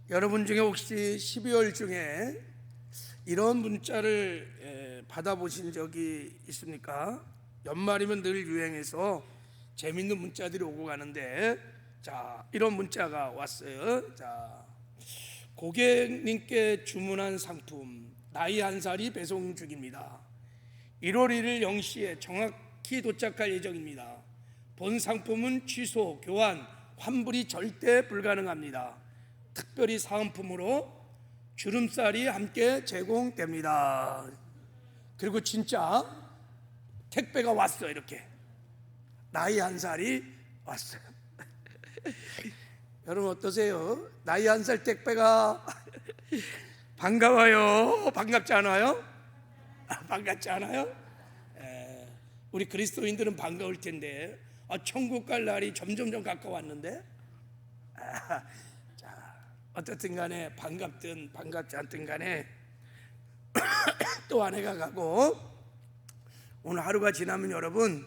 여러분 중에 혹시 12월 중에 이런 문자를 받아보신 적이 있습니까? 연말이면 늘 유행해서 재밌는 문자들이 오고 가는데, 자, 이런 문자가 왔어요. 자, 고객님께 주문한 상품 나이 1살이 배송 중입니다. 1월 1일 0시에 정확히 도착할 예정입니다. 본 상품은 취소, 교환, 환불이 절대 불가능합니다. 특별히 사은품으로 주름살이 함께 제공됩니다. 그리고 진짜 택배가 왔어. 이렇게 나이 1살이 왔어요. 여러분 어떠세요? 나이 1살 택배가 반가워요? 반갑지 않아요? 반갑지 않아요? 우리 그리스도인들은 반가울 텐데, 천국 갈 날이 점점 가까웠는데, 자, 어떻든 간에 반갑든 반갑지 않든 간에 또 한 해가 가고 오늘 하루가 지나면 여러분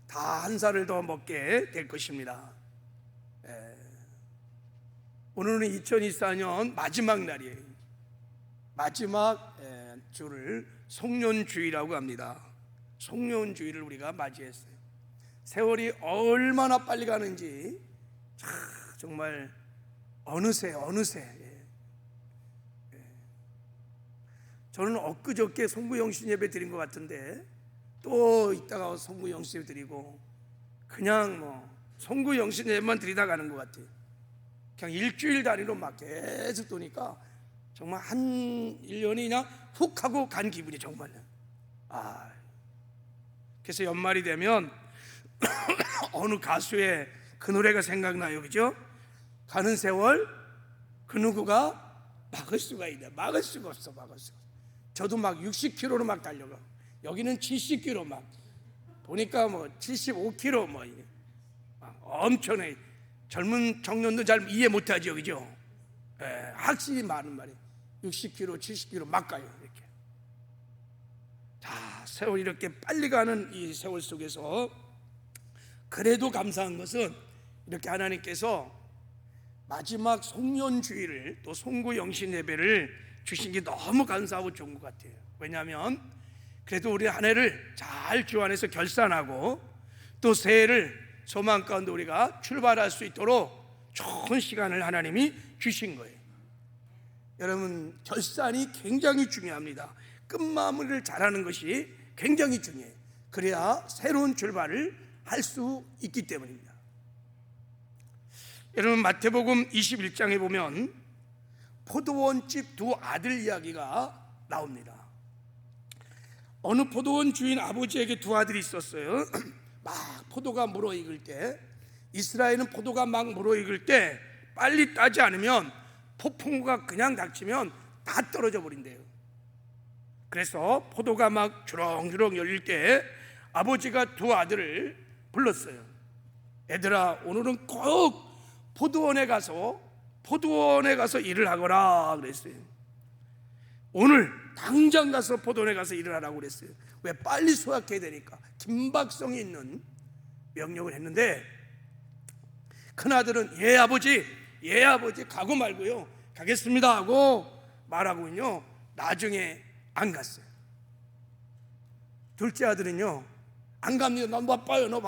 다 1살을 더 먹게 될 것입니다. 오늘은 2024년 마지막 날이에요. 마지막 주를 송년주의라고 합니다. 송년주의를 우리가 맞이했어요. 세월이 얼마나 빨리 가는지 정말 어느새 저는 엊그저께 송구영신 예배 드린 것 같은데 또 이따가 송구영신 예배 드리고 그냥 송구영신 예배만 드리다 가는 것 같아요. 그냥 일주일 단위로 막 계속 도니까 정말 한 1년이 그냥 훅 하고 간 기분이 정말요. 그래서 연말이 되면 어느 가수의 그 노래가 생각나요, 그죠? 가는 세월 그 누구가 막을 수가 있냐? 막을 수가 없어. 저도 막 60km로 막 달려가. 여기는 70km 막 보니까 75km 막 엄청나게. 젊은 청년도 잘 이해 못하죠, 그죠? 확실히 많은 말이 60km, 70km 막 가요. 이렇게. 자, 세월 이렇게 빨리 가는 이 세월 속에서 그래도 감사한 것은 이렇게 하나님께서 마지막 송년주의를 또 송구영신 예배를 주신 게 너무 감사하고 좋은 것 같아요. 왜냐하면 그래도 우리 한 해를 잘 주 안에서 결산하고 또 새해를 소망 가운데 우리가 출발할 수 있도록 좋은 시간을 하나님이 주신 거예요. 여러분 결산이 굉장히 중요합니다. 끝마무리를 잘하는 것이 굉장히 중요해요. 그래야 새로운 출발을 할 수 있기 때문입니다. 여러분 마태복음 21장에 보면 포도원집 두 아들 이야기가 나옵니다. 어느 포도원 주인 아버지에게 두 아들이 있었어요. 막 포도가 물어익을 때, 이스라엘은 포도가 막 물어익을 때 빨리 따지 않으면 폭풍우가 그냥 닥치면 다 떨어져 버린대요. 그래서 포도가 막 주렁주렁 열릴 때 아버지가 두 아들을 불렀어요. 얘들아, 오늘은 꼭 포도원에 가서 일을 하거라 그랬어요. 오늘 당장 가서 포도원에 가서 일을 하라고 그랬어요. 왜? 빨리 수확해야 되니까. 긴박성이 있는 명령을 했는데 큰아들은 예 아버지 가고 말고요 가겠습니다 하고 말하고요 나중에 안 갔어요. 둘째 아들은요 안 갑니다. 나 바빠요. 나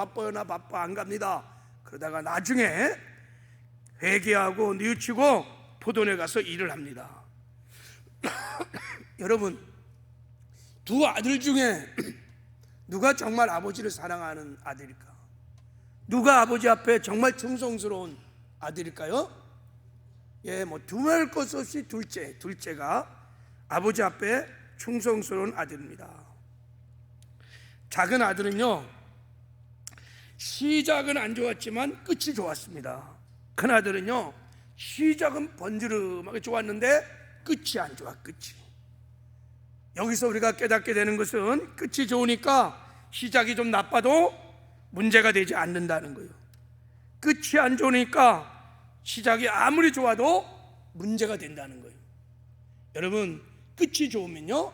바빠 안 갑니다. 그러다가 나중에 회개하고 뉘우치고 포도원에 가서 일을 합니다. 여러분 두 아들 중에 누가 정말 아버지를 사랑하는 아들일까? 누가 아버지 앞에 정말 충성스러운 아들일까요? 두말 것 없이 둘째가 아버지 앞에 충성스러운 아들입니다. 작은 아들은요 시작은 안 좋았지만 끝이 좋았습니다. 큰 아들은요 시작은 번지름하게 좋았는데 끝이 안 좋아. 끝이. 여기서 우리가 깨닫게 되는 것은 끝이 좋으니까 시작이 좀 나빠도 문제가 되지 않는다는 거예요. 끝이 안 좋으니까 시작이 아무리 좋아도 문제가 된다는 거예요. 여러분 끝이 좋으면요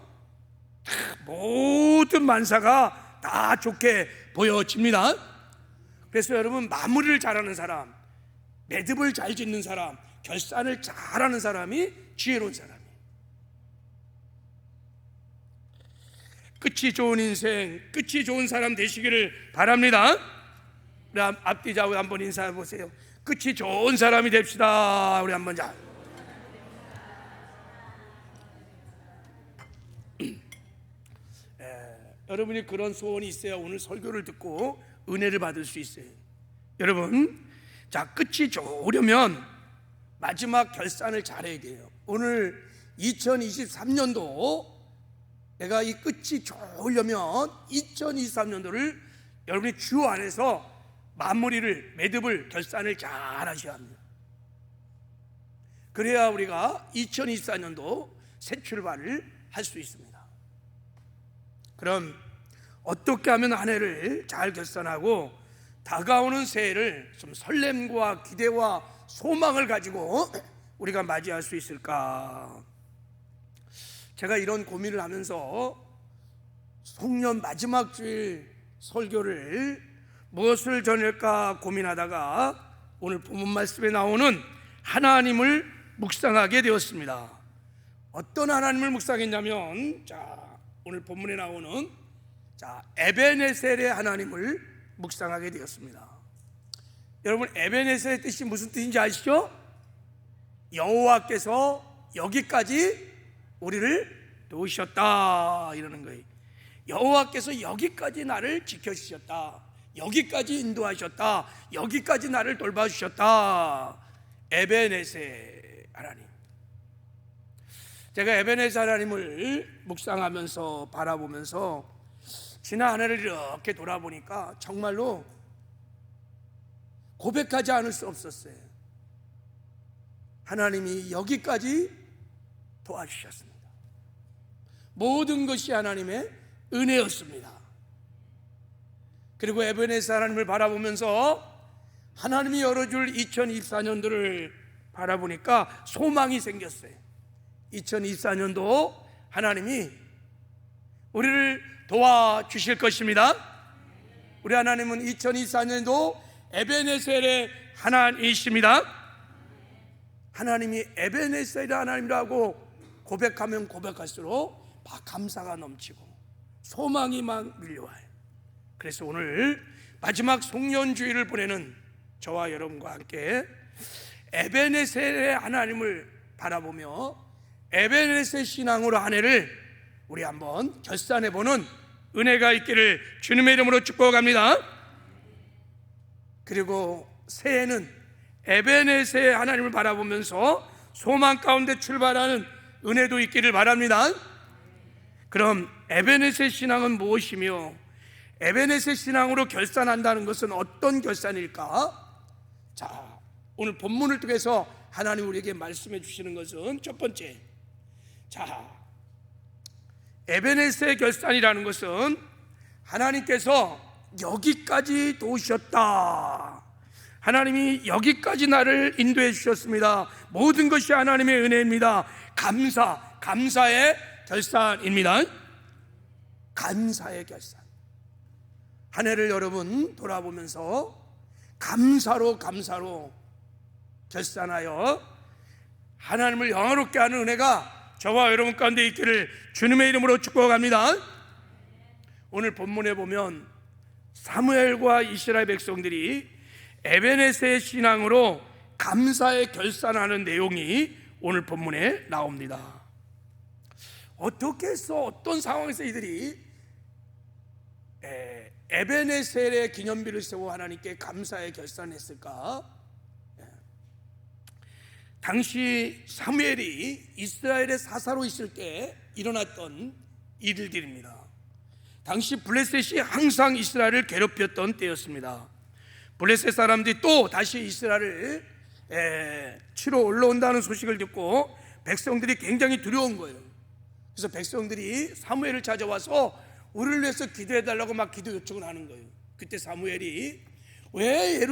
모든 만사가 다 좋게 보여집니다. 그래서 여러분 마무리를 잘하는 사람, 매듭을 잘 짓는 사람, 결산을 잘하는 사람이 지혜로운 사람이에요. 끝이 좋은 인생, 끝이 좋은 사람 되시기를 바랍니다. 우리 앞뒤 좌우 한번 인사해 보세요. 끝이 좋은 사람이 됩시다. 우리 한번 자. 여러분이 그런 소원이 있어야 오늘 설교를 듣고 은혜를 받을 수 있어요. 여러분, 자, 끝이 좋으려면 마지막 결산을 잘해야 돼요. 오늘 2023년도 내가 이 끝이 좋으려면 2023년도를 여러분이 주 안에서 마무리를, 매듭을, 결산을 잘 하셔야 합니다. 그래야 우리가 2024년도 새 출발을 할 수 있습니다. 그럼 어떻게 하면 한 해를 잘 결산하고 다가오는 새해를 좀 설렘과 기대와 소망을 가지고 우리가 맞이할 수 있을까? 제가 이런 고민을 하면서 송년 마지막 주일 설교를 무엇을 전할까 고민하다가 오늘 본문 말씀에 나오는 하나님을 묵상하게 되었습니다. 어떤 하나님을 묵상했냐면, 자, 오늘 본문에 나오는 에베네셀의 하나님을 묵상하게 되었습니다. 여러분, 에베네셀의 뜻이 무슨 뜻인지 아시죠? 여호와께서 여기까지 우리를 도우셨다 이러는 거예요. 여호와께서 여기까지 나를 지켜주셨다, 여기까지 인도하셨다, 여기까지 나를 돌봐주셨다. 에베네셀 하나님. 제가 에베네셀 하나님을 묵상하면서 바라보면서 지난 한 해를 이렇게 돌아보니까 정말로 고백하지 않을 수 없었어요. 하나님이 여기까지 도와주셨습니다. 모든 것이 하나님의 은혜였습니다. 그리고 에베네셀 하나님을 바라보면서 하나님이 열어줄 2024년도를 바라보니까 소망이 생겼어요. 2024년도 하나님이 우리를 도와주실 것입니다. 우리 하나님은 2024년도 에베네셀의 하나님이십니다. 하나님이 에베네셀의 하나님이라고 고백하면 고백할수록 막 감사가 넘치고 소망이 막 밀려와요. 그래서 오늘 마지막 송년주일을 보내는 저와 여러분과 함께 에베네셀의 하나님을 바라보며 에베네셀 신앙으로 한 해를 우리 한번 결산해보는 은혜가 있기를 주님의 이름으로 축복합니다. 그리고 새해는 에베네셀 하나님을 바라보면서 소망 가운데 출발하는 은혜도 있기를 바랍니다. 그럼 에베네셀 신앙은 무엇이며 에베네셀 신앙으로 결산한다는 것은 어떤 결산일까? 자, 오늘 본문을 통해서 하나님 우리에게 말씀해 주시는 것은 첫 번째, 자, 에베네셀 결산이라는 것은 하나님께서 여기까지 도우셨다, 하나님이 여기까지 나를 인도해 주셨습니다, 모든 것이 하나님의 은혜입니다, 감사의 결산입니다. 감사의 결산. 한 해를 여러분 돌아보면서 감사로 결산하여 하나님을 영화롭게 하는 은혜가 저와 여러분 가운데 있기를 주님의 이름으로 축복합니다. 오늘 본문에 보면 사무엘과 이스라엘 백성들이 에베네셀의 신앙으로 감사의 결산하는 내용이 오늘 본문에 나옵니다. 어떻게 해서 어떤 상황에서 이들이 에베네셀의 기념비를 세워 하나님께 감사의 결산했을까? 당시 사무엘이 이스라엘의 사사로 있을 때 일어났던 일들입니다. 당시 블레셋이 항상 이스라엘을 괴롭혔던 때였습니다. 블레셋 사람들이 또 다시 이스라엘을 치러 올라온다는 소식을 듣고 백성들이 굉장히 두려운 거예요. 그래서 백성들이 사무엘을 찾아와서 우리를 위해서 기도해달라고 막 기도 요청을 하는 거예요. 그때 사무엘이 왜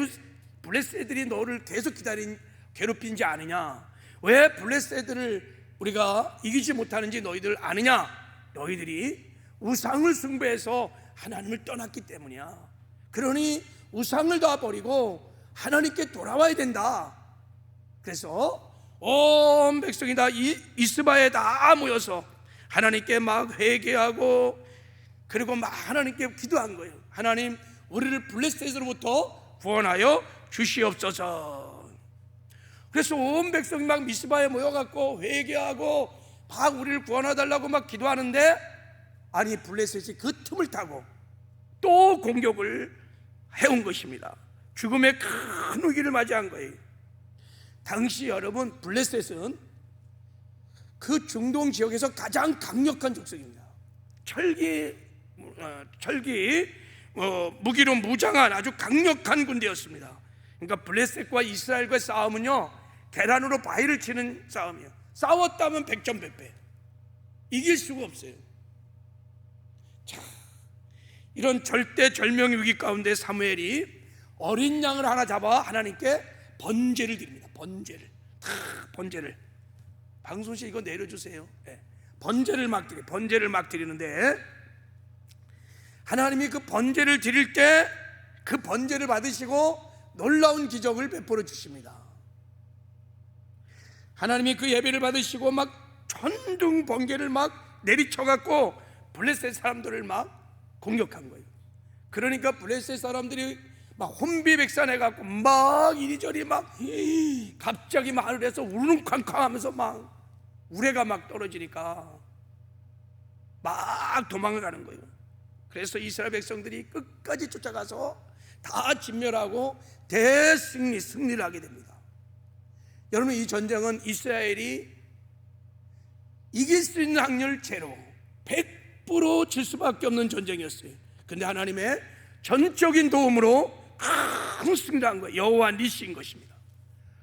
블레셋들이 너를 계속 괴롭힌지 아느냐, 왜 블레셋들을 우리가 이기지 못하는지 너희들 아느냐, 너희들이 우상을 숭배해서 하나님을 떠났기 때문이야. 그러니 우상을 다 버리고 하나님께 돌아와야 된다. 그래서 온 백성이 다 미스바에 다 모여서 하나님께 막 회개하고 그리고 막 하나님께 기도한 거예요. 하나님, 우리를 블레셋으로부터 구원하여 주시옵소서. 그래서 온 백성이 막 미스바에 모여갖고 회개하고 막 우리를 구원해달라고 막 기도하는데, 아니 블레셋이 그 틈을 타고 또 공격을 해온 것입니다. 죽음의 큰 위기를 맞이한 거예요. 당시 여러분, 블레셋은 그 중동 지역에서 가장 강력한 족속입니다. 무기로 무장한 아주 강력한 군대였습니다. 그러니까 블레셋과 이스라엘과의 싸움은요, 계란으로 바위를 치는 싸움이에요. 싸웠다면 백전백패, 이길 수가 없어요. 자, 이런 절대절명 위기 가운데 사무엘이 어린 양을 하나 잡아 하나님께 번제를 드립니다. 번제를 방송실 이거 내려주세요. 네. 번제를 막 드리는데, 하나님이 그 번제를 드릴 때 그 번제를 받으시고 놀라운 기적을 베풀어 주십니다. 하나님이 그 예배를 받으시고 막 천둥 번개를 막 내리쳐 갖고 블레셋 사람들을 막 공격한 거예요. 그러니까 블레셋 사람들이 막 혼비백산해 갖고 막 이리저리 막 갑자기 마을에서 우르릉쾅쾅 하면서 막 우레가 막 떨어지니까 막 도망을 가는 거예요. 그래서 이스라엘 백성들이 끝까지 쫓아가서 다 진멸하고 승리를 하게 됩니다. 여러분, 이 전쟁은 이스라엘이 이길 수 있는 확률 제로, 100% 질 수밖에 없는 전쟁이었어요. 그런데 하나님의 전적인 도움으로 큰 승리를 한 거예요. 여호와 니시인 것입니다.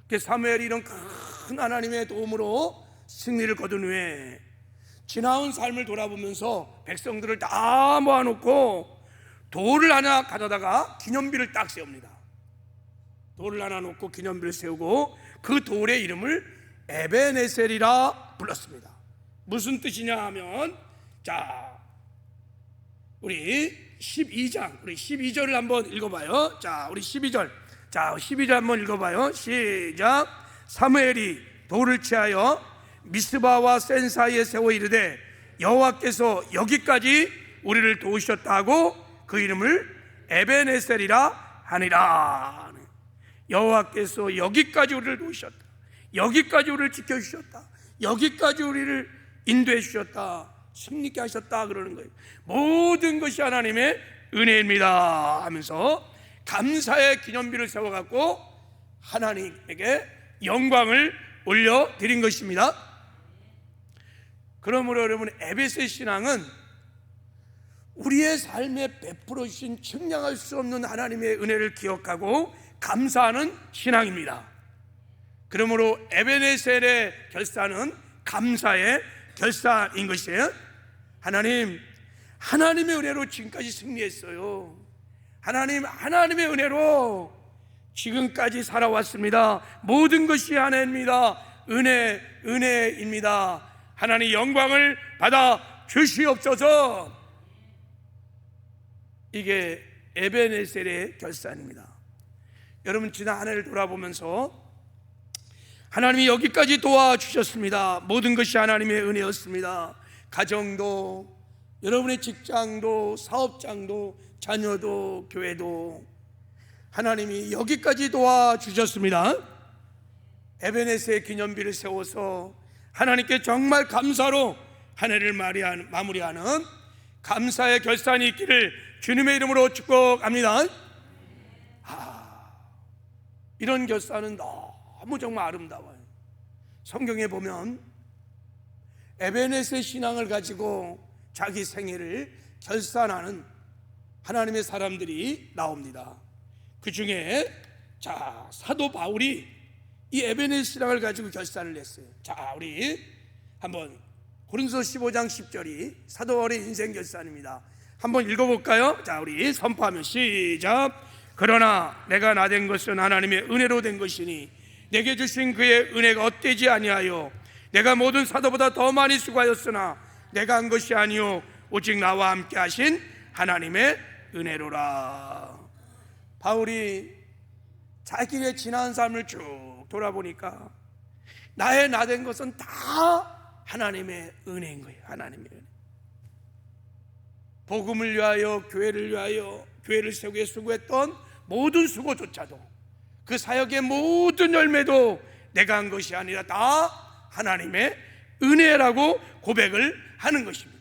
그래서 사무엘이 이런 큰 하나님의 도움으로 승리를 거둔 후에 지나온 삶을 돌아보면서 백성들을 다 모아놓고 돌을 하나 가져다가 기념비를 딱 세웁니다. 돌을 하나 놓고 기념비를 세우고 그 돌의 이름을 에베네셀이라 불렀습니다. 무슨 뜻이냐 하면, 자, 우리 12절을 한번 읽어봐요. 자, 우리 12절 한번 읽어봐요. 시작. 사무엘이 돌을 취하여 미스바와 센 사이에 세워 이르되 여호와께서 여기까지 우리를 도우셨다고 그 이름을 에베네셀이라 하니라. 여호와께서 여기까지 우리를 도우셨다, 여기까지 우리를 지켜주셨다, 여기까지 우리를 인도해 주셨다, 승리케 하셨다 그러는 거예요. 모든 것이 하나님의 은혜입니다 하면서 감사의 기념비를 세워갖고 하나님에게 영광을 올려드린 것입니다. 그러므로 여러분, 에베소 신앙은 우리의 삶에 베풀어 주신 측량할 수 없는 하나님의 은혜를 기억하고 감사하는 신앙입니다. 그러므로 에베네셀의 결산은 감사의 결산인 것이에요. 하나님의 은혜로 지금까지 승리했어요. 하나님의 은혜로 지금까지 살아왔습니다. 모든 것이 하나님입니다. 은혜입니다. 하나님 영광을 받아 주시옵소서. 이게 에베네셀의 결산입니다. 여러분, 지난 한 해를 돌아보면서 하나님이 여기까지 도와주셨습니다. 모든 것이 하나님의 은혜였습니다. 가정도, 여러분의 직장도, 사업장도, 자녀도, 교회도 하나님이 여기까지 도와주셨습니다. 에베네셀의 기념비를 세워서 하나님께 정말 감사로 한 해를 마무리하는 감사의 결산이 있기를 주님의 이름으로 축복합니다. 이런 결산은 너무 정말 아름다워요. 성경에 보면 에베네셀 신앙을 가지고 자기 생애를 결산하는 하나님의 사람들이 나옵니다. 그 중에 사도 바울이 이 에베네셀 신앙을 가지고 결산을 했어요. 자, 우리 한번 고린도서 15장 10절이 사도 바울의 인생 결산입니다. 한번 읽어볼까요? 자, 우리 선포하면 시작. 그러나 내가 나된 것은 하나님의 은혜로 된 것이니 내게 주신 그의 은혜가 헛되지 아니하여 내가 모든 사도보다 더 많이 수고하였으나 내가 한 것이 아니요 오직 나와 함께 하신 하나님의 은혜로라. 바울이 자기의 지난 삶을 쭉 돌아보니까 나의 나된 것은 다 하나님의 은혜인 거예요. 하나님의 은혜. 복음을 위하여, 교회를 위하여, 교회를 세우기 위해 수고했던 모든 수고조차도, 그 사역의 모든 열매도 내가 한 것이 아니라 다 하나님의 은혜라고 고백을 하는 것입니다.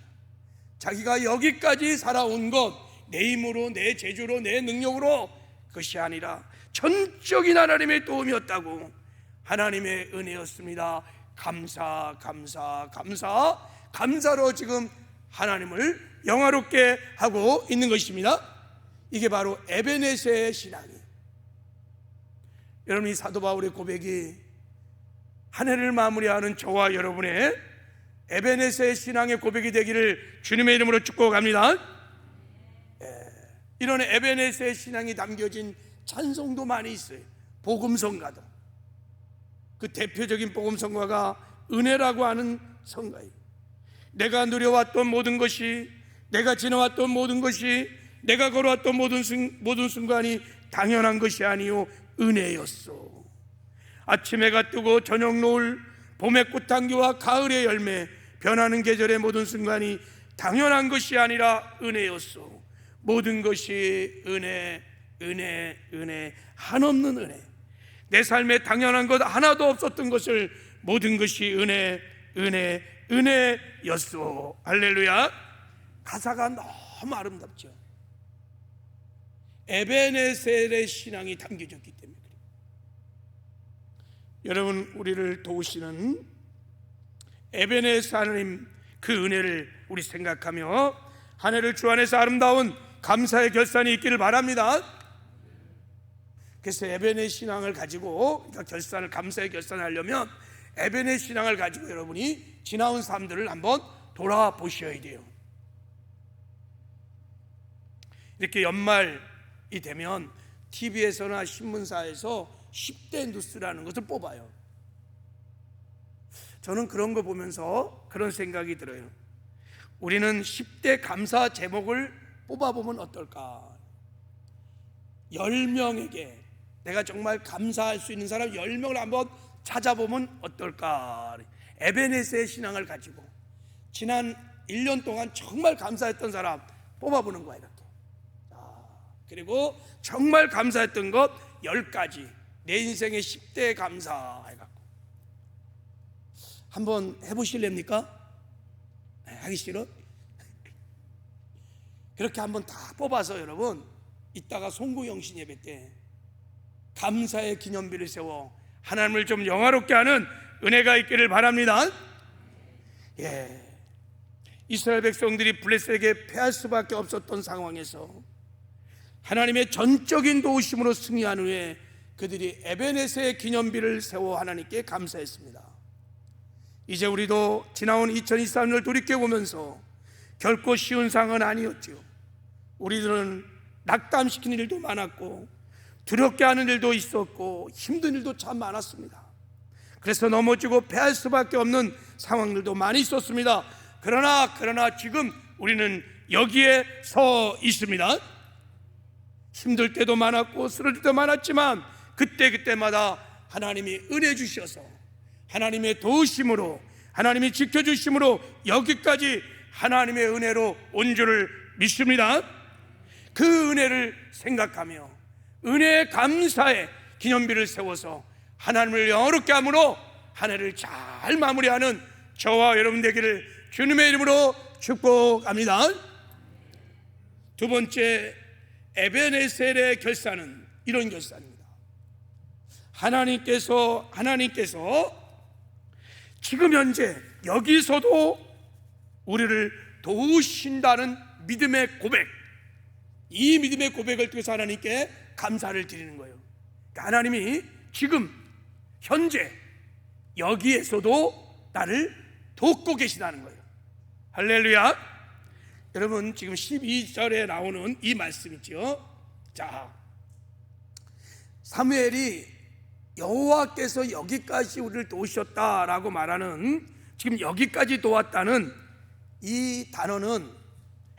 자기가 여기까지 살아온 것, 내 힘으로, 내 재주로, 내 능력으로 그것이 아니라 전적인 하나님의 도움이었다고, 하나님의 은혜였습니다. 감사, 감사, 감사, 감사로 지금 하나님을 영화롭게 하고 있는 것입니다. 이게 바로 에베네세의 신앙이에요. 여러분, 이 사도 바울의 고백이 한 해를 마무리하는 저와 여러분의 에베네세의 신앙의 고백이 되기를 주님의 이름으로 축복합니다. 이런 에베네세의 신앙이 담겨진 찬송도 많이 있어요. 복음성가도. 그 대표적인 복음성가가 은혜라고 하는 성가예요. 내가 누려왔던 모든 것이, 내가 지나왔던 모든 것이, 내가 걸어왔던 모든 순간이 당연한 것이 아니요 은혜였소. 아침 해가 뜨고 저녁 노을, 봄의 꽃향기와 가을의 열매, 변하는 계절의 모든 순간이 당연한 것이 아니라 은혜였소. 모든 것이 은혜, 은혜, 은혜, 한없는 은혜. 내 삶에 당연한 것 하나도 없었던 것을 모든 것이 은혜, 은혜, 은혜였소. 할렐루야. 가사가 너무 아름답죠. 에베네셀의 신앙이 담겨졌기 때문에 그래요. 여러분, 우리를 도우시는 에베네셀 하나님, 그 은혜를 우리 생각하며 한 해를 주 안에서 아름다운 감사의 결산이 있기를 바랍니다. 그래서 에베네 신앙을 가지고, 그러니까 결산을, 감사의 결산을 하려면 에베네 신앙을 가지고 여러분이 지나온 삶들을 한번 돌아보셔야 돼요. 이렇게 연말이 되면 TV에서나 신문사에서 10대 뉴스라는 것을 뽑아요. 저는 그런 거 보면서 그런 생각이 들어요. 우리는 10대 감사 제목을 뽑아보면 어떨까? 10명에게 내가 정말 감사할 수 있는 사람 10명을 한번 찾아보면 어떨까? 에베네세의 신앙을 가지고 지난 1년 동안 정말 감사했던 사람 뽑아보는 거야, 이렇게. 그리고 정말 감사했던 것 10가지, 내 인생의 10대 감사 해갖고 한번 해보실랍니까? 하기 싫어? 그렇게 한번 다 뽑아서 여러분, 이따가 송구영신 예배 때 감사의 기념비를 세워 하나님을 좀 영화롭게 하는 은혜가 있기를 바랍니다. 이스라엘 백성들이 블레셋에게 패할 수밖에 없었던 상황에서 하나님의 전적인 도우심으로 승리한 후에 그들이 에베네세의 기념비를 세워 하나님께 감사했습니다. 이제 우리도 지나온 2023년을 돌이켜보면서 결코 쉬운 상황은 아니었죠. 우리들은 낙담시키는 일도 많았고 두렵게 하는 일도 있었고 힘든 일도 참 많았습니다. 그래서 넘어지고 패할 수밖에 없는 상황들도 많이 있었습니다. 그러나 지금 우리는 여기에 서 있습니다. 힘들 때도 많았고 쓰러질 때도 많았지만 그때마다 하나님이 은혜 주셔서 하나님의 도우심으로, 하나님이 지켜주심으로 여기까지 하나님의 은혜로 온 줄을 믿습니다. 그 은혜를 생각하며 은혜의 감사의 기념비를 세워서 하나님을 영화롭게 함으로 한 해를 잘 마무리하는 저와 여러분 되기를 주님의 이름으로 축복합니다. 두 번째, 에베네셀의 결산은 이런 결산입니다. 하나님께서 지금 현재 여기서도 우리를 도우신다는 믿음의 고백, 이 믿음의 고백을 통해서 하나님께 감사를 드리는 거예요. 그러니까 하나님이 지금 현재 여기에서도 나를 돕고 계시다는 거예요. 할렐루야. 여러분, 지금 12절에 나오는 이 말씀이죠. 자, 사무엘이 여호와께서 여기까지 우리를 도우셨다라고 말하는, 지금 여기까지 도왔다는 이 단어는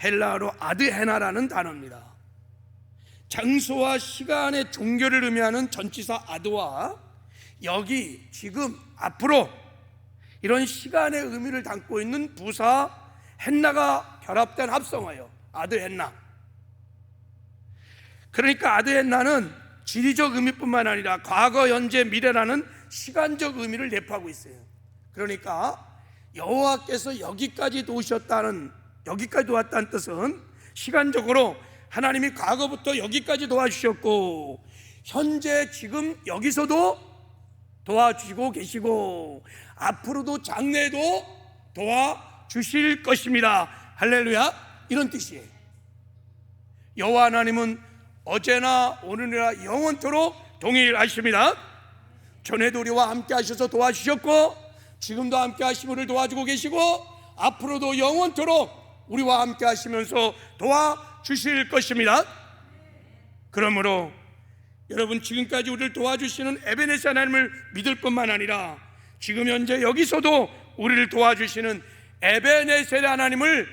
헬라어로 아드헤나라는 단어입니다. 장소와 시간의 종교를 의미하는 전치사 아드와 여기 지금 앞으로 이런 시간의 의미를 담고 있는 부사 헨나가 결합된 합성어예요. 아드 헨나. 그러니까 아드 헨나는 지리적 의미뿐만 아니라 과거, 현재, 미래라는 시간적 의미를 내포하고 있어요. 그러니까 여호와께서 여기까지 도우셨다는, 여기까지 도왔다는 뜻은 시간적으로 하나님이 과거부터 여기까지 도와주셨고 현재 지금 여기서도 도와주시고 계시고 앞으로도 장래에도 도와주실 것입니다. 할렐루야. 이런 뜻이에요. 여호와 하나님은 어제나 오늘이나 영원토록 동일하십니다. 전에도 우리와 함께 하셔서 도와주셨고 지금도 함께 하시고 우리를 도와주고 계시고 앞으로도 영원토록 우리와 함께 하시면서 도와주실 것입니다. 그러므로 여러분, 지금까지 우리를 도와주시는 에베네스 하나님을 믿을 뿐만 아니라 지금 현재 여기서도 우리를 도와주시는 에베네스 하나님을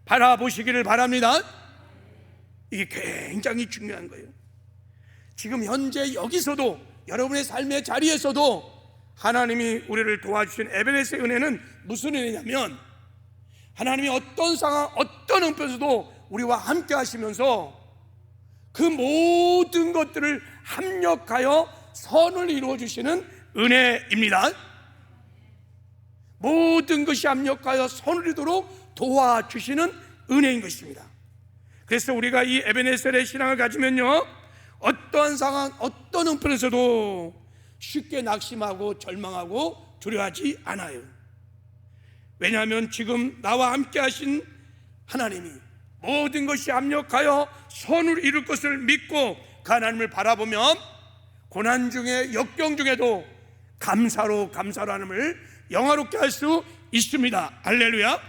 바라보시기를 바랍니다. 이게 굉장히 중요한 거예요. 지금 현재 여기서도 여러분의 삶의 자리에서도 하나님이 우리를 도와주신 에베네스의 은혜는 무슨 은혜냐면 하나님이 어떤 상황, 어떤 형편에서도 우리와 함께 하시면서 그 모든 것들을 합력하여 선을 이루어 주시는 은혜입니다. 모든 것이 합력하여 선을 이루도록 도와주시는 은혜인 것입니다. 그래서 우리가 이 에베네셀의 신앙을 가지면요, 어떠한 상황, 어떤 형편에서도 쉽게 낙심하고 절망하고 두려워하지 않아요. 왜냐하면 지금 나와 함께 하신 하나님이 모든 것이 합력하여 선을 이룰 것을 믿고 그 하나님을 바라보면 고난 중에 역경 중에도 감사로 하나님을 영화롭게 할 수 있습니다. 할렐루야.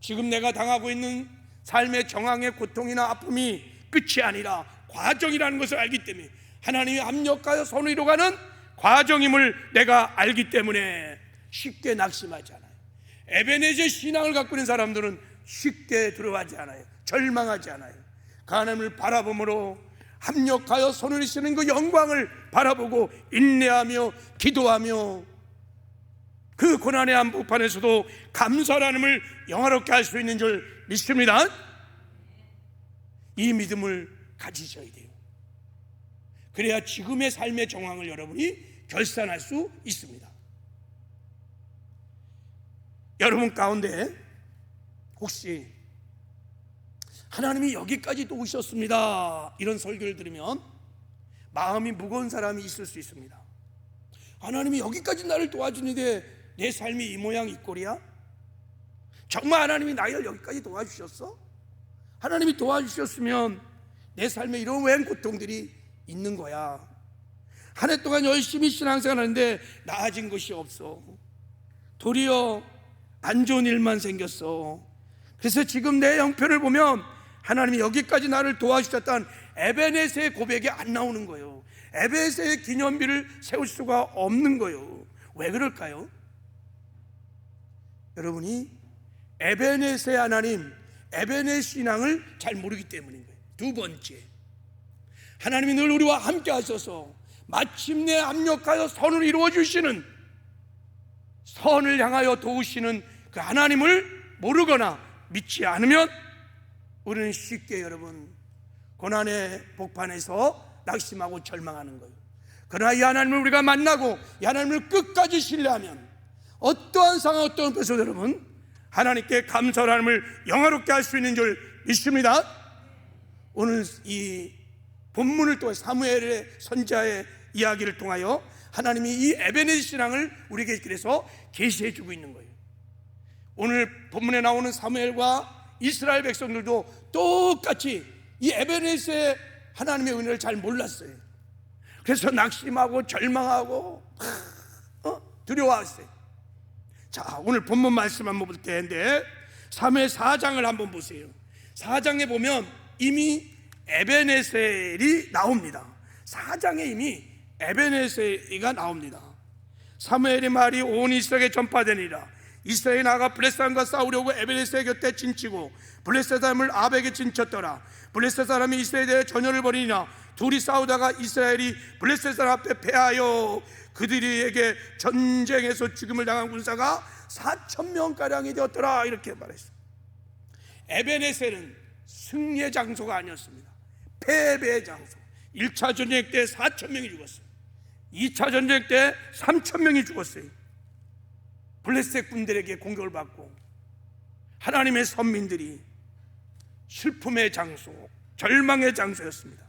지금 내가 당하고 있는 삶의 정황의 고통이나 아픔이 끝이 아니라 과정이라는 것을 알기 때문에 하나님이 합력하여 선을 이루어가는 과정임을 내가 알기 때문에 쉽게 낙심하지 않아요. 에베네zer 신앙을 갖고 있는 사람들은 쉽게 두려워하지 않아요. 절망하지 않아요. 그 하나님을 바라봄으로 합력하여 손을 이루시는 그 영광을 바라보고 인내하며 기도하며 그 고난의 한복판에서도 감사의 하나님을 영화롭게 할 수 있는 줄 믿습니다. 이 믿음을 가지셔야 돼요. 그래야 지금의 삶의 정황을 여러분이 결산할 수 있습니다. 여러분 가운데 혹시 하나님이 여기까지 또 오셨습니다 이런 설교를 들으면 마음이 무거운 사람이 있을 수 있습니다. 하나님이 여기까지 나를 도와주는데 내 삶이 이 모양 이 꼴이야? 정말 하나님이 나를 여기까지 도와주셨어? 하나님이 도와주셨으면 내 삶에 이런 웬 고통들이 있는 거야. 한 해 동안 열심히 신앙생활하는데 나아진 것이 없어. 도리어 안 좋은 일만 생겼어. 그래서 지금 내 형편을 보면 하나님이 여기까지 나를 도와주셨다는 에베네스의 고백이 안 나오는 거예요. 에베네스의 기념비를 세울 수가 없는 거예요. 왜 그럴까요? 여러분이 에베네스의 하나님, 에베네스 신앙을 잘 모르기 때문인 거예요. 두 번째, 하나님이 늘 우리와 함께 하셔서 마침내 합력하여 선을 이루어 주시는, 선을 향하여 도우시는 그 하나님을 모르거나 믿지 않으면 우리는 쉽게 여러분 고난의 복판에서 낙심하고 절망하는 거예요. 그러나 이 하나님을 우리가 만나고 이 하나님을 끝까지 신뢰하면 어떠한 상황, 어떠한 것에서 여러분 하나님께 감사의 하나님을 영화롭게 할 수 있는 줄 믿습니다. 오늘 이 본문을 통해 사무엘의 선지자의 이야기를 통하여 하나님이 이 에베네zer 신앙을 우리에게 그래서 계시해 주고 있는 거예요. 오늘 본문에 나오는 사무엘과 이스라엘 백성들도 똑같이 이 에베네ser의 하나님의 은혜를 잘 몰랐어요. 그래서 낙심하고 절망하고 두려워했어요. 자, 오늘 본문 말씀 한번 볼 텐데 사무엘 4장을 한번 보세요. 4장에 보면 이미 에베네셀이 나옵니다. 4장에 이미 에베네셀이가 나옵니다. 사무엘의 말이 온 이스라엘에 전파되니라. 이스라엘이 나가 블레셋 사람과 싸우려고 에베네셀 곁에 진치고 블레셋 사람을 아벡에 진쳤더라. 블레셋 사람이 이스라엘에 대해 전열을 벌이니라. 둘이 싸우다가 이스라엘이 블레셋 사람 앞에 패하여 그들에게 전쟁에서 죽임을 당한 군사가 4,000명가량이 되었더라, 이렇게 말했어요. 에베네셀은 승리의 장소가 아니었습니다. 패배의 장소. 1차 전쟁 때 4,000명이 죽었어요. 2차 전쟁 때 3,000명이 죽었어요. 블레셋 군들에게 공격을 받고 하나님의 선민들이 슬픔의 장소, 절망의 장소였습니다.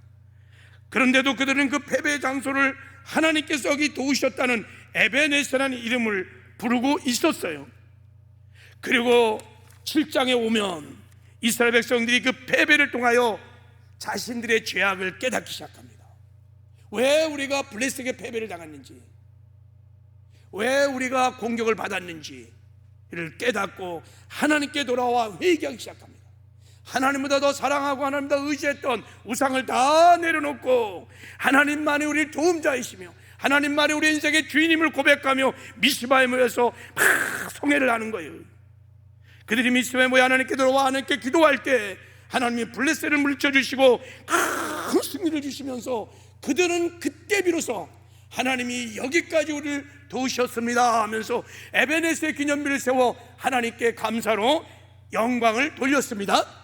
그런데도 그들은 그 패배의 장소를 하나님께서 여기 도우셨다는 에베네셀이라는 이름을 부르고 있었어요. 그리고 7장에 오면 이스라엘 백성들이 그 패배를 통하여 자신들의 죄악을 깨닫기 시작합니다. 왜 우리가 블레셋에게 패배를 당했는지, 왜 우리가 공격을 받았는지를 깨닫고 하나님께 돌아와 회개하기 시작합니다. 하나님보다 더 사랑하고 하나님보다 의지했던 우상을 다 내려놓고 하나님만이 우리 도움자이시며 하나님만이 우리 인생의 주인임을 고백하며 미스바에 모여서 막 송해를 하는 거예요. 그들이 미스바에 모여 하나님께 돌아와 하나님께 기도할 때 하나님이 블레셋을 물리쳐주시고 큰 승리를 주시면서 그들은 그때 비로소 하나님이 여기까지 우리를 도우셨습니다 하면서 에베네셀 기념비를 세워 하나님께 감사로 영광을 돌렸습니다.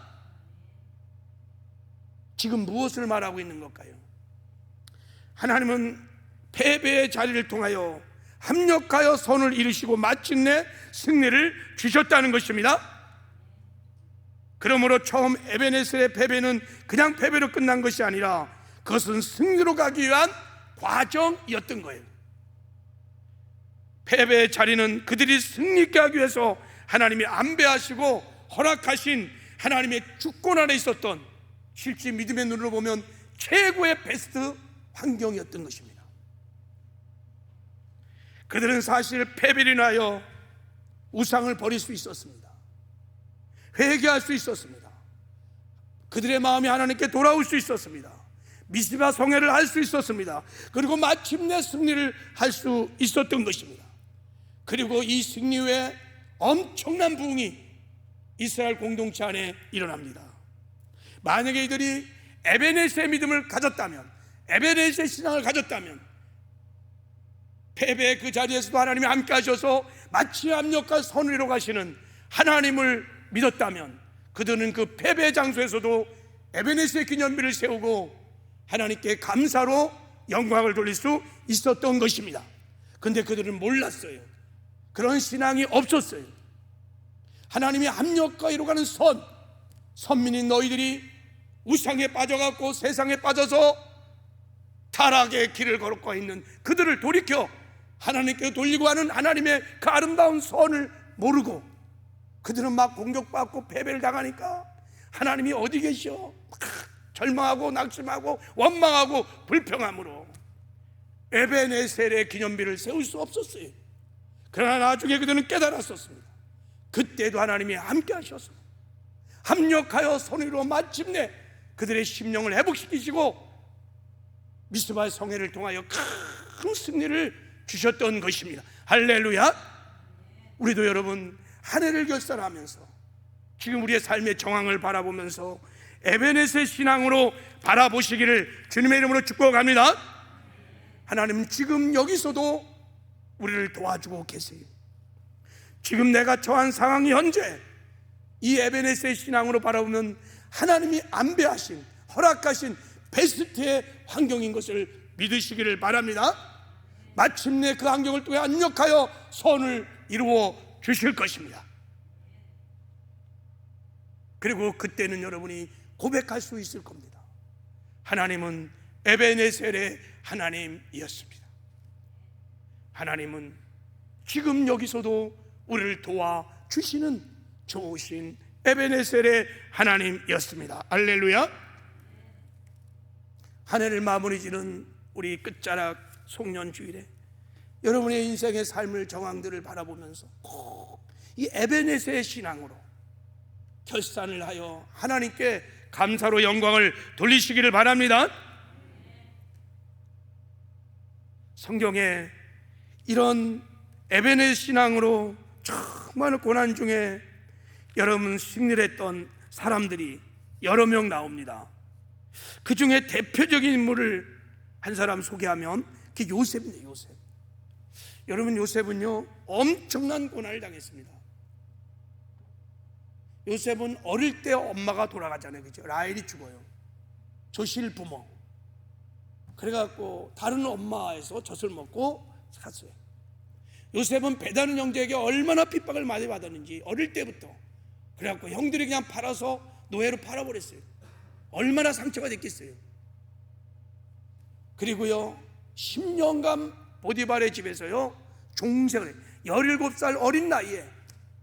지금 무엇을 말하고 있는 걸까요? 하나님은 패배의 자리를 통하여 합력하여 선을 이루시고 마침내 승리를 주셨다는 것입니다. 그러므로 처음 에베네셀의 패배는 그냥 패배로 끝난 것이 아니라 그것은 승리로 가기 위한 과정이었던 거예요. 패배의 자리는 그들이 승리케 하기 위해서 하나님이 안배하시고 허락하신 하나님의 주권 안에 있었던, 실제 믿음의 눈으로 보면 최고의 베스트 환경이었던 것입니다. 그들은 사실 패배를 인하여 우상을 버릴 수 있었습니다. 회개할 수 있었습니다. 그들의 마음이 하나님께 돌아올 수 있었습니다. 미스바 성회를 할 수 있었습니다. 그리고 마침내 승리를 할 수 있었던 것입니다. 그리고 이 승리 후에 엄청난 부흥이 이스라엘 공동체 안에 일어납니다. 만약에 이들이 에베네셀의 믿음을 가졌다면, 에베네셀의 신앙을 가졌다면 패배의 그 자리에서도 하나님이 함께 하셔서 마치 압력과 선을 이루어 가시는 하나님을 믿었다면 그들은 그 패배의 장소에서도 에베네셀의 기념비를 세우고 하나님께 감사로 영광을 돌릴 수 있었던 것입니다. 그런데 그들은 몰랐어요. 그런 신앙이 없었어요. 하나님이 합력과 이루어가는 선민인 너희들이 우상에 빠져갖고 세상에 빠져서 타락의 길을 걸어가 있는 그들을 돌이켜 하나님께 돌리고 하는 하나님의 그 아름다운 선을 모르고 그들은 막 공격받고 패배를 당하니까 하나님이 어디 계셔? 절망하고 낙심하고 원망하고 불평함으로 에베네셀의 기념비를 세울 수 없었어요. 그러나 나중에 그들은 깨달았었습니다. 그때도 하나님이 함께 하셔서 합력하여 손으로 마침내 그들의 심령을 회복시키시고 미스바의 성회를 통하여 큰 승리를 주셨던 것입니다. 할렐루야. 우리도 여러분 한 해를 결산하면서 지금 우리의 삶의 정황을 바라보면서 에베네셀 신앙으로 바라보시기를 주님의 이름으로 축복합니다. 하나님 지금 여기서도 우리를 도와주고 계세요. 지금 내가 처한 상황이 현재 이 에베네셀 신앙으로 바라보면 하나님이 안배하신, 허락하신 베스트의 환경인 것을 믿으시기를 바랍니다. 마침내 그 환경을 통해 안력하여 선을 이루어 주실 것입니다. 그리고 그때는 여러분이 고백할 수 있을 겁니다. 하나님은 에베네셀의 하나님이었습니다. 하나님은 지금 여기서도 우리를 도와주시는 좋으신 에베네셀의 하나님이었습니다. 할렐루야. 한 해를 마무리 지는 우리 끝자락 송년주일에 여러분의 인생의 삶을 정황들을 바라보면서 꼭 이 에베네셀의 신앙으로 결산을 하여 하나님께 감사로 영광을 돌리시기를 바랍니다. 성경에 이런 에베네셀 신앙으로 정말 고난 중에 여러분 승리를 했던 사람들이 여러 명 나옵니다. 그 중에 대표적인 인물을 한 사람 소개하면 그게 요셉입니다. 요셉. 여러분, 요셉은요 엄청난 고난을 당했습니다. 요셉은 어릴 때 엄마가 돌아가잖아요. 그죠? 라헬이 죽어요. 조실 부모. 그래갖고 다른 엄마에서 젖을 먹고 샀어요. 요셉은 배다른 형제에게 얼마나 핍박을 많이 받았는지 어릴 때부터. 그래갖고 형들이 그냥 팔아서 노예로 팔아버렸어요. 얼마나 상처가 됐겠어요. 그리고요 10년간 보디발의 집에서요 종생을 해요. 17살 어린 나이에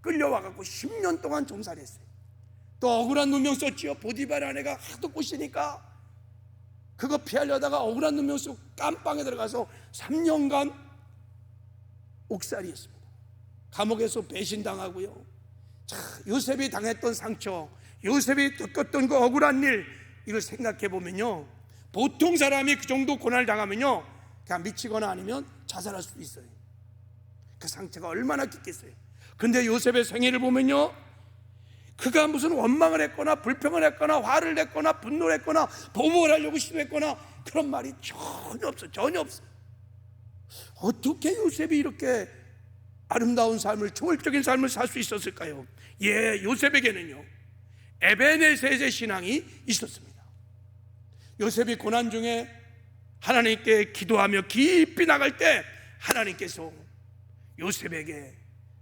끌려와갖고 10년 동안 종살이 했어요. 또 억울한 누명 썼지요. 보디발 아내가 하도 꼬시니까 그거 피하려다가 억울한 누명 쓰고 깜빵에 들어가서 3년간 옥살이 했습니다. 감옥에서 배신당하고요. 자, 요셉이 당했던 상처, 요셉이 겪었던 그 억울한 일, 이걸 생각해 보면요 보통 사람이 그 정도 고난을 당하면요 그냥 미치거나 아니면 자살할 수도 있어요. 그 상처가 얼마나 깊겠어요. 근데 요셉의 생애를 보면요 그가 무슨 원망을 했거나 불평을 했거나 화를 냈거나 분노를 했거나 보복을 하려고 시도했거나 그런 말이 전혀 없어요. 전혀 없어요. 어떻게 요셉이 이렇게 아름다운 삶을, 초월적인 삶을 살 수 있었을까요? 예, 요셉에게는요 에베네셀의 신앙이 있었습니다. 요셉이 고난 중에 하나님께 기도하며 깊이 나갈 때 하나님께서 요셉에게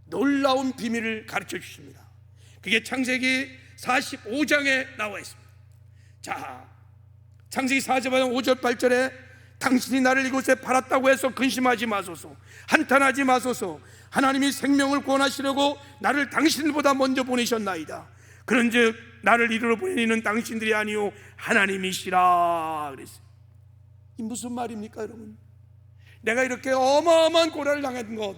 놀라운 비밀을 가르쳐 주십니다. 그게 창세기 45장에 나와 있습니다. 자, 창세기 45장 5절 8절에 당신이 나를 이곳에 팔았다고 해서 근심하지 마소서, 한탄하지 마소서. 하나님이 생명을 구원하시려고 나를 당신보다 먼저 보내셨나이다. 그런즉 나를 이리로 보내는 당신들이 아니오 하나님이시라 그랬어요. 이 무슨 말입니까 여러분? 내가 이렇게 어마어마한 고난을 당한 것,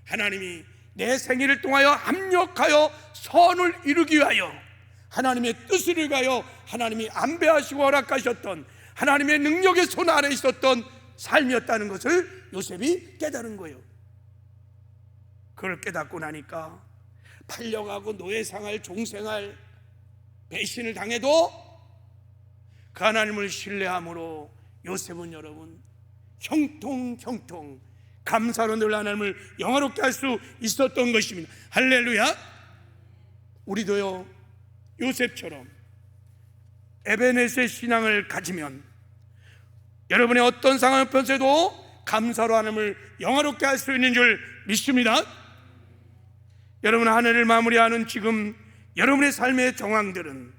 하나님이 내 생애를 통하여 합력하여 선을 이루기 위하여 하나님의 뜻을 위하여 하나님이 안배하시고 허락하셨던 하나님의 능력의 손 아래 있었던 삶이었다는 것을 요셉이 깨달은 거예요. 그걸 깨닫고 나니까 팔려가고 노예생활, 종생활, 배신을 당해도 그 하나님을 신뢰함으로 요셉은 여러분 형통 감사로 늘 하나님을 영화롭게 할 수 있었던 것입니다. 할렐루야. 우리도요 요셉처럼 에베네셀 신앙을 가지면 여러분의 어떤 상황 편에도 감사로 하나님을 영화롭게 할 수 있는 줄 믿습니다. 여러분, 한 해를 마무리하는 지금 여러분의 삶의 정황들은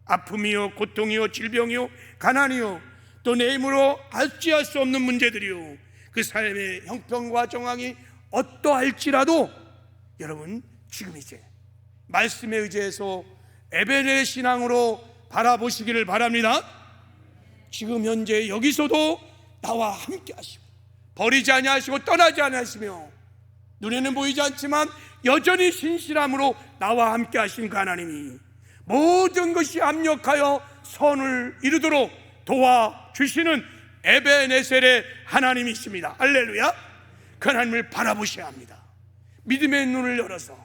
아픔이요, 고통이요, 질병이요, 가난이요, 또 내 힘으로 알지할 수 없는 문제들이요, 그 삶의 형편과 정황이 어떠할지라도 여러분 지금 이제 말씀에 의지해서 에베네셀 신앙으로 바라보시기를 바랍니다. 지금 현재 여기서도 나와 함께 하시고 버리지 아니하시고 떠나지 아니하시며 눈에는 보이지 않지만 여전히 신실함으로 나와 함께 하신 그 하나님이 모든 것이 합력하여 선을 이루도록 도와주시는 에베네셀의 하나님이십니다. 할렐루야. 그 하나님을 바라보셔야 합니다. 믿음의 눈을 열어서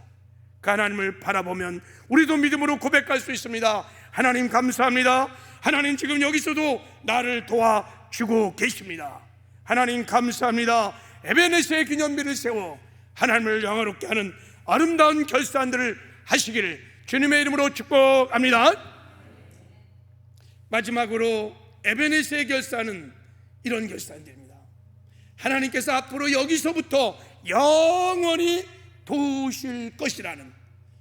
그 하나님을 바라보면 우리도 믿음으로 고백할 수 있습니다. 하나님 감사합니다. 하나님 지금 여기서도 나를 도와주고 계십니다. 하나님 감사합니다. 에베네셀의 기념비를 세워 하나님을 영화롭게 하는 아름다운 결산들을 하시기를 주님의 이름으로 축복합니다. 마지막으로 에베네셀의 결산은 이런 결산들입니다. 하나님께서 앞으로 여기서부터 영원히 도우실 것이라는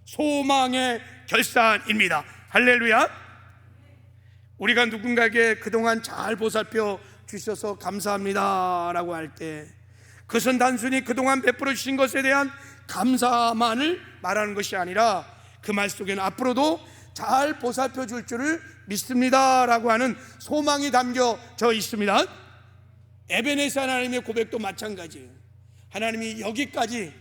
소망의 결산입니다. 할렐루야. 우리가 누군가에게 그동안 잘 보살펴 주셔서 감사합니다 라고 할 때 그것은 단순히 그동안 베풀어 주신 것에 대한 감사만을 말하는 것이 아니라 그 말 속에는 앞으로도 잘 보살펴 줄 줄을 믿습니다 라고 하는 소망이 담겨져 있습니다. 에베네셀 하나님의 고백도 마찬가지예요. 하나님이 여기까지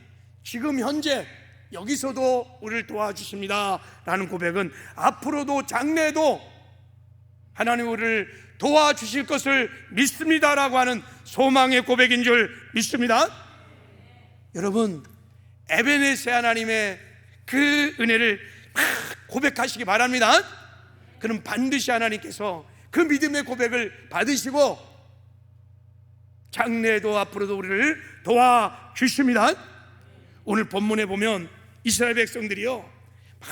지금 현재 여기서도 우리를 도와주십니다 라는 고백은 앞으로도 장래에도 하나님 우리를 도와주실 것을 믿습니다 라고 하는 소망의 고백인 줄 믿습니다. 여러분, 에베네셀 하나님의 그 은혜를 고백하시기 바랍니다. 그럼 반드시 하나님께서 그 믿음의 고백을 받으시고 장래에도 앞으로도 우리를 도와주십니다. 오늘 본문에 보면 이스라엘 백성들이요 막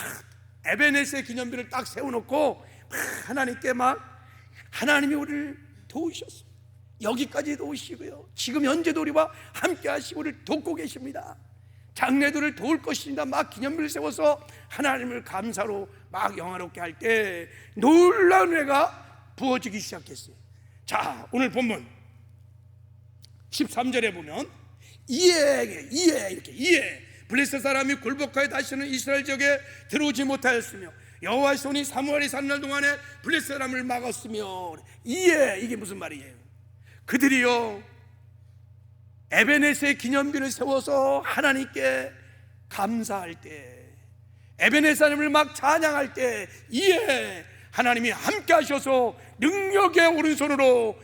에베네스의 기념비를 딱 세워놓고 막 하나님께 막 하나님이 우리를 도우셨습니다. 여기까지 도우시고요 지금 현재도 우리와 함께 하시고 우리를 돕고 계십니다. 장래도 우리를 도울 것입니다. 막 기념비를 세워서 하나님을 감사로 막 영화롭게 할 때 놀라운 은혜가 부어지기 시작했어요. 자, 오늘 본문 13절에 보면 이에 블레셋 사람이 굴복하여 다시는 이스라엘 지역에 들어오지 못하였으며 여호와의 손이 사무엘이 사는 날 동안에 블레셋 사람을 막았으며 이게 무슨 말이에요? 그들이요 에베네스의 기념비를 세워서 하나님께 감사할 때 에베네스 하나님을 막 찬양할 때 이에 하나님이 함께 하셔서 능력의 오른손으로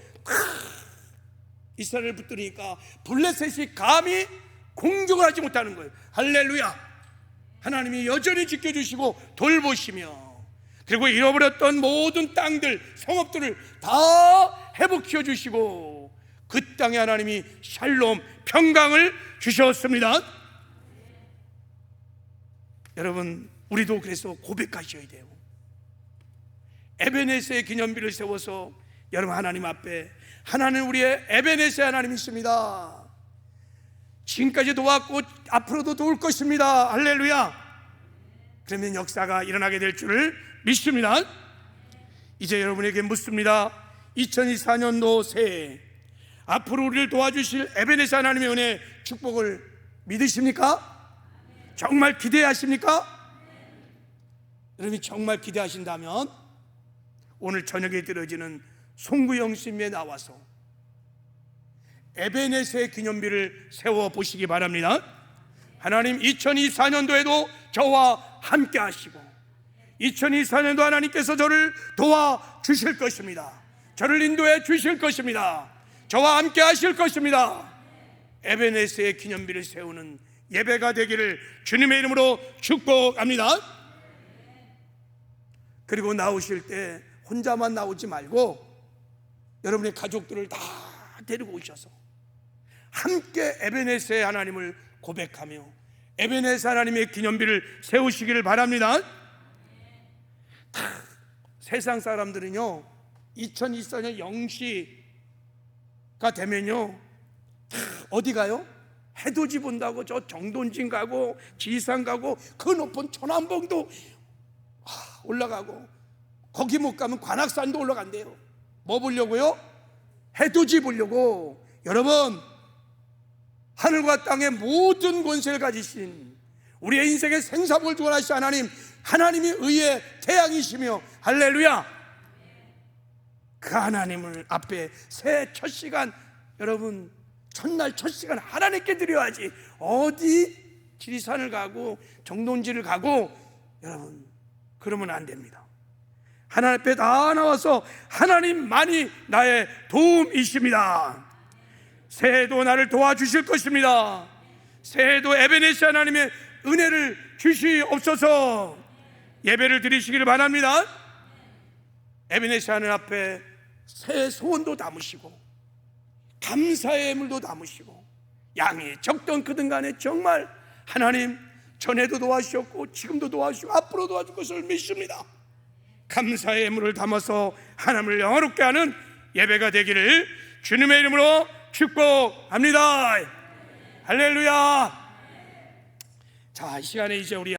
이스라엘을 붙들으니까 블레셋이 감히 공격을 하지 못하는 거예요. 할렐루야. 하나님이 여전히 지켜주시고 돌보시며 그리고 잃어버렸던 모든 땅들 성읍들을 다 회복시켜 주시고 그 땅에 하나님이 샬롬 평강을 주셨습니다. 여러분 우리도 그래서 고백하셔야 돼요. 에베네스의 기념비를 세워서 여러분 하나님 앞에 하나님 우리의 에베네스의 하나님이십니다. 지금까지 도왔고 앞으로도 도울 것입니다. 할렐루야. 그러면 역사가 일어나게 될 줄을 믿습니다. 이제 여러분에게 묻습니다. 2024년도 새해 앞으로 우리를 도와주실 에베네스 하나님의 은혜 축복을 믿으십니까? 정말 기대하십니까? 여러분이 정말 기대하신다면 오늘 저녁에 드려지는 송구영심에 나와서 에베네스의 기념비를 세워보시기 바랍니다. 하나님 2024년도에도 저와 함께 하시고 2024년도 하나님께서 저를 도와주실 것입니다. 저를 인도해 주실 것입니다. 저와 함께 하실 것입니다. 에베네스의 기념비를 세우는 예배가 되기를 주님의 이름으로 축복합니다. 그리고 나오실 때 혼자만 나오지 말고 여러분의 가족들을 다 데리고 오셔서 함께 에베네스의 하나님을 고백하며 에베네스 하나님의 기념비를 세우시기를 바랍니다. 세상 사람들은요 2024년 영시가 되면요 어디 가요? 해돋이 본다고 저 정돈진 가고 지산 가고 그 높은 천안봉도 올라가고 거기 못 가면 관악산도 올라간대요. 뭐 보려고요? 해돋이 보려고. 여러분 하늘과 땅의 모든 권세를 가지신 우리의 인생의 생사복을 주관하신 하나님이 의의 태양이시며 할렐루야. 그 하나님을 앞에 새해 첫 시간 여러분 첫날 첫 시간 하나님께 드려야지 어디 지리산을 가고 정동지를 가고 여러분 그러면 안 됩니다. 하나님 앞에 다 나와서 하나님만이 나의 도움이십니다. 새해도 나를 도와주실 것입니다. 새해도 에베네스 하나님의 은혜를 주시옵소서. 예배를 드리시기를 바랍니다. 에베네스 하나님 앞에 새 소원도 담으시고 감사의 예물도 담으시고 양이 적던 크든 간에 정말 하나님 전에도 도와주셨고 지금도 도와주시고 앞으로 도와줄 것을 믿습니다. 감사의 예물을 담아서 하나님을 영화롭게 하는 예배가 되기를 주님의 이름으로 축복합니다. 할렐루야. 자, 이 시간에 이제 우리